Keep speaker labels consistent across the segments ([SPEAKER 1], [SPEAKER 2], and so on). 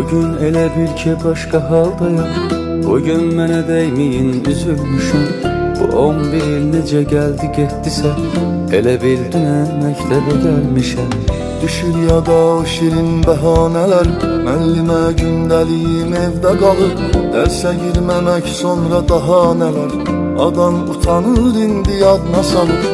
[SPEAKER 1] bugün elə bil ki başqa haldayam. Bugün mənə dəyməyin üzülmüşüm. Bu 11 il necə gəldi getdisə, elə bildinən məktəbə gəlmişəm.
[SPEAKER 2] Düşür yada o şirin bəhanələr, müəllimə gündəliyim evdə qalır. Dərsə girməmək sonra daha nələr, adam utanır indi yadına salır.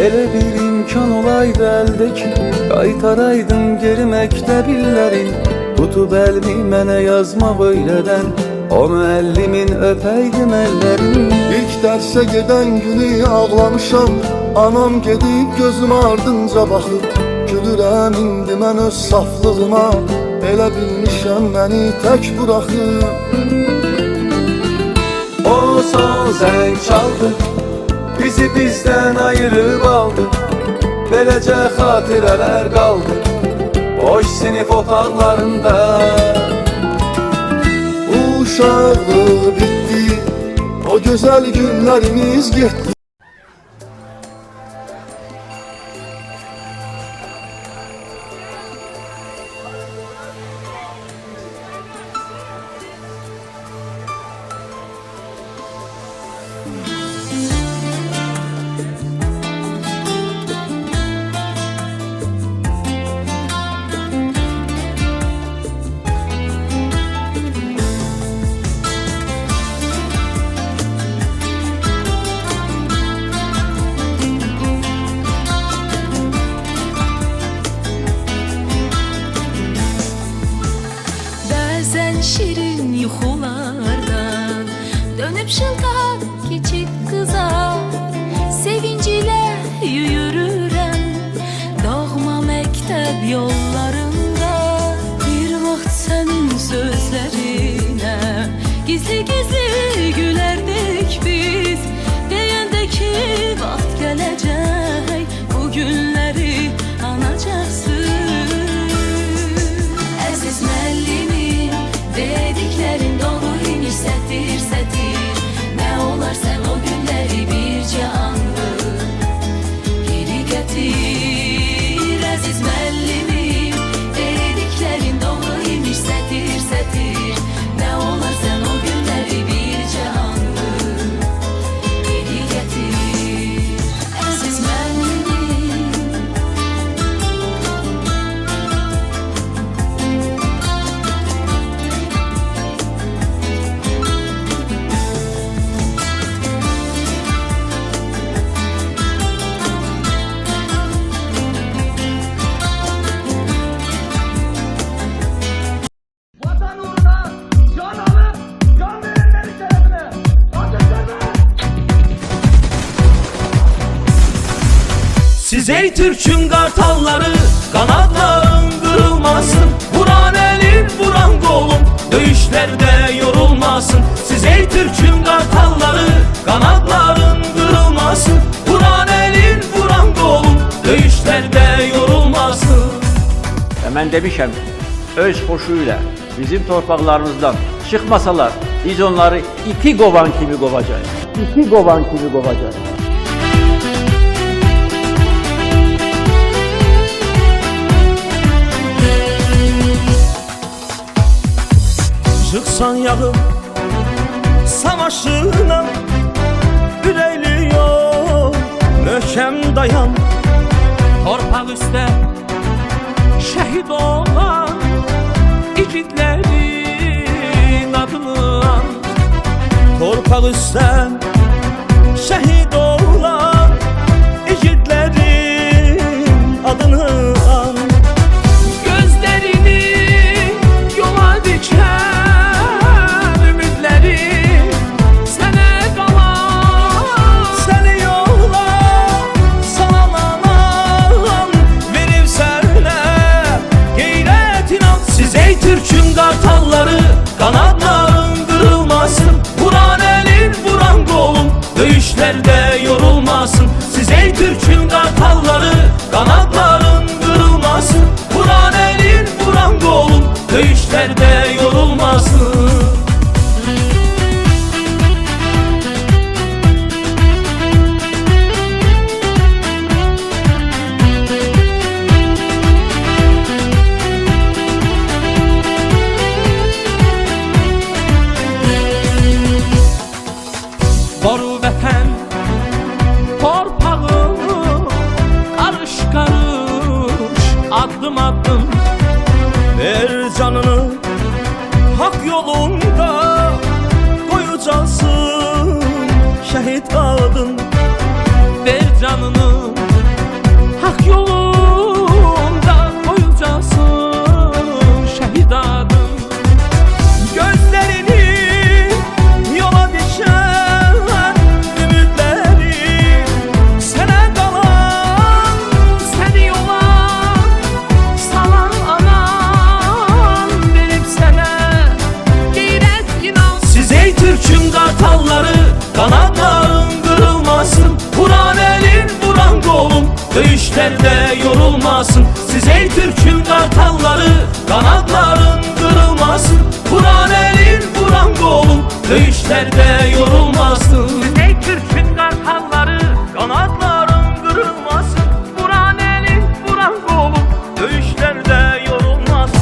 [SPEAKER 1] Elə bir imkan olaydı əldəki, qaytaraydım geri məktəb illərin. Tutub əlimi mənə yazmaq öylədən, o müəllimin öpəydim əllərin.
[SPEAKER 2] İlk dərsə gedən günü ağlamışam, anam gedib gözüm ardınca baxır. Gülürəm indi mən öz saflığıma, elə bilmişəm məni tək buraxır.
[SPEAKER 1] O son zəng çaldı, bizi bizdən ayırıb aldı. Beləcə xatirələr qaldı boş sinif otaqlarında.
[SPEAKER 2] Uşaqlıq bitdi, o gözəl günlərimiz getdi.
[SPEAKER 3] Şirin yuxulardan dönüp şıltaq keçib qıza, sevincilə yürürəm doğma məktəb yollarında. Bir vaxt sənin sözlərinə gizli-gizli gülərdik biz, deyəndə ki vaxt gələcək, bu günləri anacaqsın. Əziz müəllimim, dediklerin doğru imiş sətir sətir. Ne olar sen o günleri bircə anlıq geri getir. Əziz müəllimim, dediklerin doğru imiş sətir sətir. Ne olar sen o günleri bircə anlıq geri getir. Əziz müəllimim.
[SPEAKER 4] Siz ey Türk'ün kartalları, kanatların kırılmasın. Vuran elin, vuran kolum, dövüşlerde yorulmasın. Siz ey Türk'ün kartalları, kanatların kırılmasın. Vuran elin, vuran kolum, dövüşlerde yorulmasın.
[SPEAKER 5] Mən demişəm, öz xoşuyla bizim torpaqlarımızdan çıxmasalar, biz onları iti qovan kimi qovacağız. İti qovan kimi qovacağız.
[SPEAKER 4] Çıksan yağıp savaşına, ürəkli yol, möhkəm dayan. Torpaq üstə şəhid olan igidlərin adını an. Torpaq üstə şəhid olan igidlərin adını an. Gözlərini yola dikən ümidləri sənə qalan. Səni yola salanan verib sənə qeyrət inan. Siz ey Türk'ün kartalları, kanatların kırılmasın. Vuran elin, vuran kolum, dövüşlerde Adım adım ver canını, hak yolunda koyacaksın şehit adın. Ver canını, hak yolunda koyacaksın şehit adın. Gözlerini yola düşen ümitleri, sana kalan seni yola salan anan verip sana gayret inan. Siz ey Türk'ün kartalları, kanatların kırılmasın. Vuran elin vuran kolun dövüşlerde yorulmasın. Siz ey Türk'ün kartalları, kanatların kırılmasın. Vuran elin vuran kolun dövüşlerde yorulmasın. Siz ey Türk'ün kartalları, kanatların kırılmasın. Vuran elin vuran kolun dövüşlerde yorulmasın.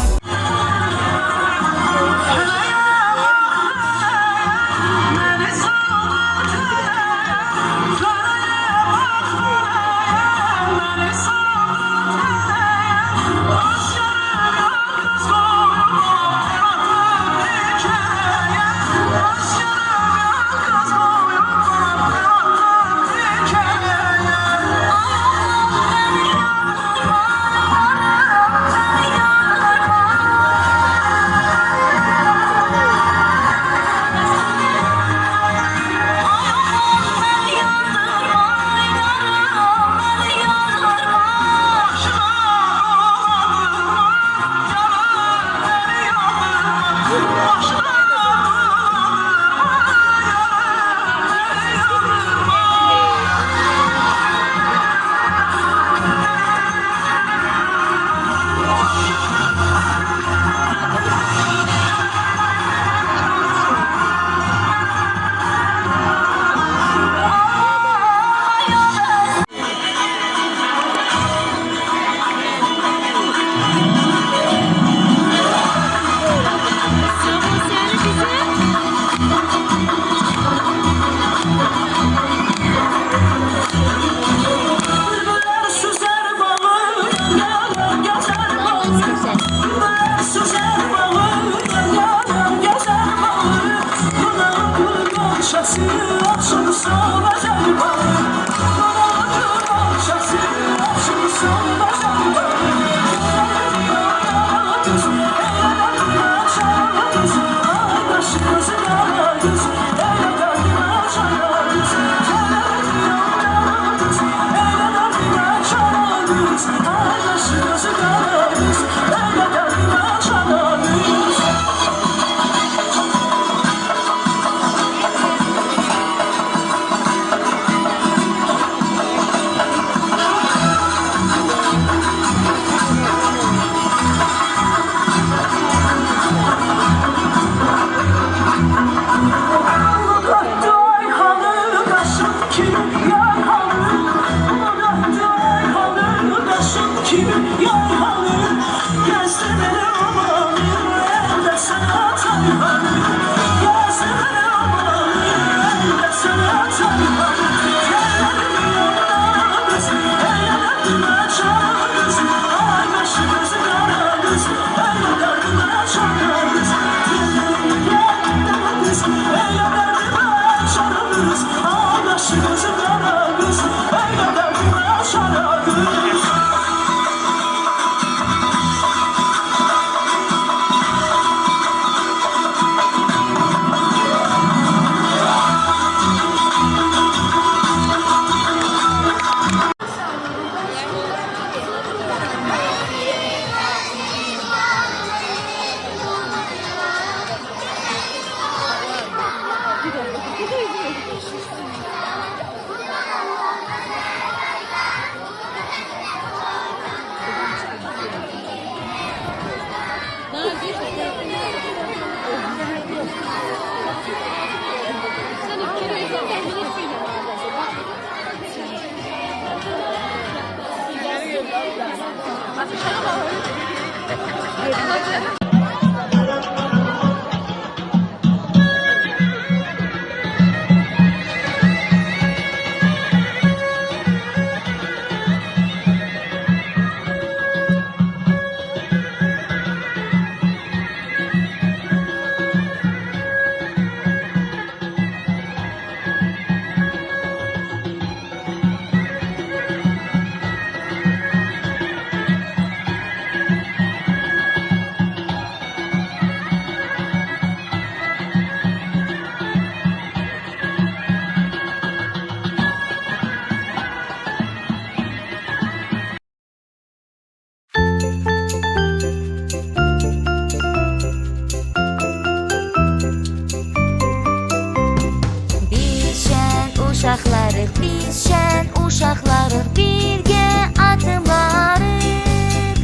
[SPEAKER 3] uşaqlarıq birgə adımlarıq.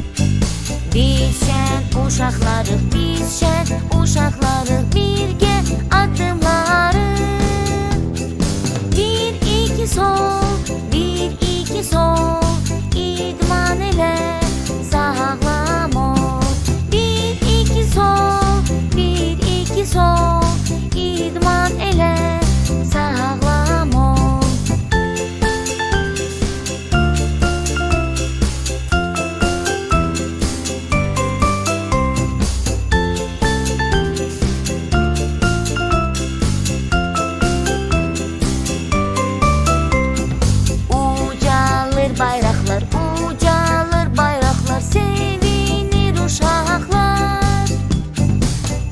[SPEAKER 3] Biz şən uşaqlarıq, biz şən uşaqlarıq birgə adımlarıq. Bir, iki, sol, bir, iki, sol, idman elə, sağlam ol. Bir, iki, sol, bir, iki, sol, idman elə, sağlam ol. Ucalır bayraqlar, ucalır bayraqlar, sevinir uşaqlar.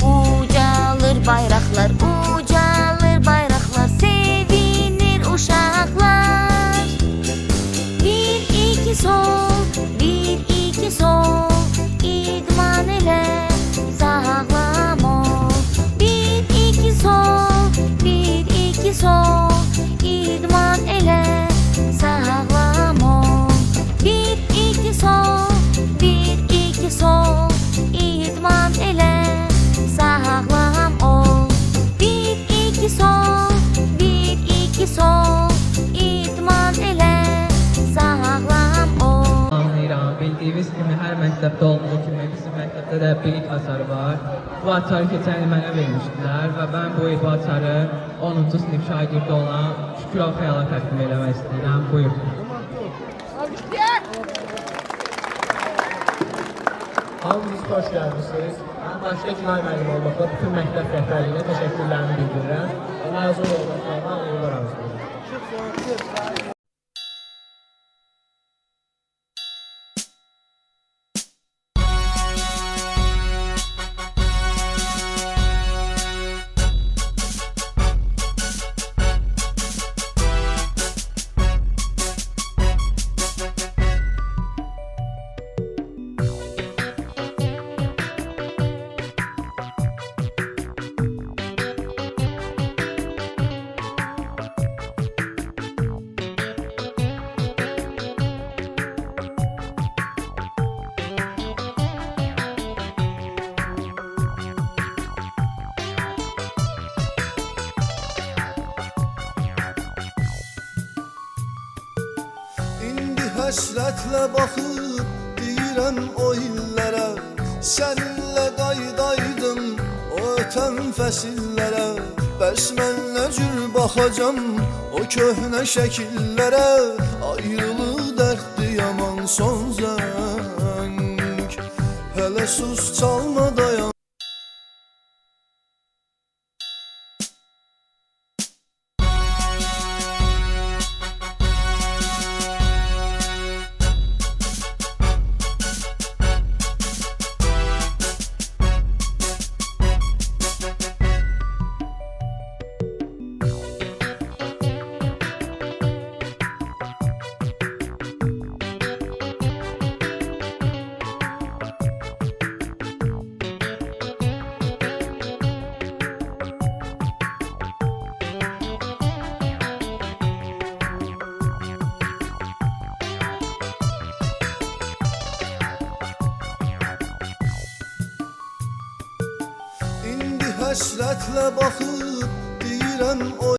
[SPEAKER 3] Ucalır bayraqlar, ucalır bayraqlar, sevinir uşaqlar. Bir, iki, sol, bir, iki, sol, idman elə, sağlam ol. Bir, iki, sol, bir, iki, sol, idman elə, sağlam ol. Bir, iki, sol, bir, iki, sol, idman elə, sağlam ol. Bir, iki, sol, bir, iki, sol, idman elə, sağlam ol.
[SPEAKER 6] Anlayıram. Bildiyiniz kimi hər məktəbdə olduğu kimi bizim məktəbdə də bilik açarı var. Bu açarı keçən il mənə vermişdilər və mən bu il bu açarı 10-cu sinif şagirdi olan Şükürov Xəyala təqdim eləmək istəyirəm. Buyur. Hamınız xoş gəlmişsiniz. Mən başda ictimai müəllim olmaqla bütün məktəb rəhbərliyinə təşəkkürlərimi bildirirəm. Məzun olmaqlarına uğurlar arzulayıram.
[SPEAKER 2] İndi həsrətlə baxıb deyirəm o illərə, səninlə qaydaydım o ötən fəsillərə. Bəs mən nə cür baxacam o köhnə şəkillərə, ayrılıq dərddi yaman son zəng. Hələ sus çalma dayan. Həsrətlə baxıb deyirəm o